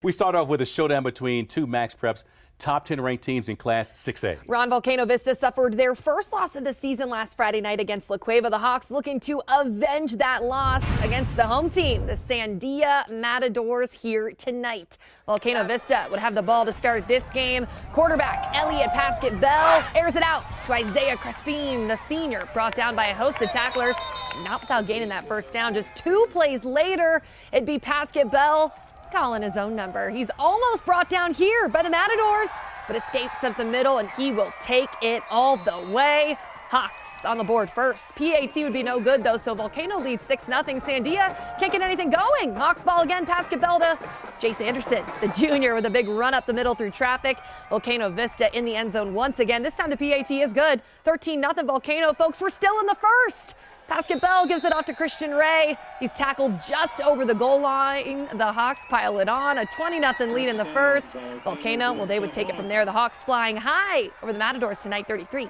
We start off with a showdown between two Max Preps top 10 ranked teams in Class 6A. Ron, Volcano Vista suffered their first loss of the season last Friday night against La Cueva. The Hawks looking to avenge that loss against the home team, the Sandia Matadors, here tonight. Volcano Vista would have the ball to start this game. Quarterback Elliot Pasquet-Bell airs it out to Isaiah Crespin, the senior, brought down by a host of tacklers, not without gaining that first down. Just 2 plays later, it'd be Pasquet-Bell calling his own number. He's almost brought down here by the Matadors, but escapes up the middle, and he will take it all the way. Hawks on the board first. PAT would be no good, though, so Volcano leads 6-0. Sandia can't get anything going. Hawks ball again, Pasquet-Bell to Jace Anderson, the junior, with a big run up the middle through traffic. Volcano Vista in the end zone once again. This time the PAT is good. 13-0 Volcano. Folks, we're still in the first. Pasquet-Bell gives it off to Christian Ray. He's tackled just over the goal line. The Hawks pile it on. A 20-0 lead in the first. Volcano, well, they would take it from there. The Hawks flying high over the Matadors tonight, 33-7.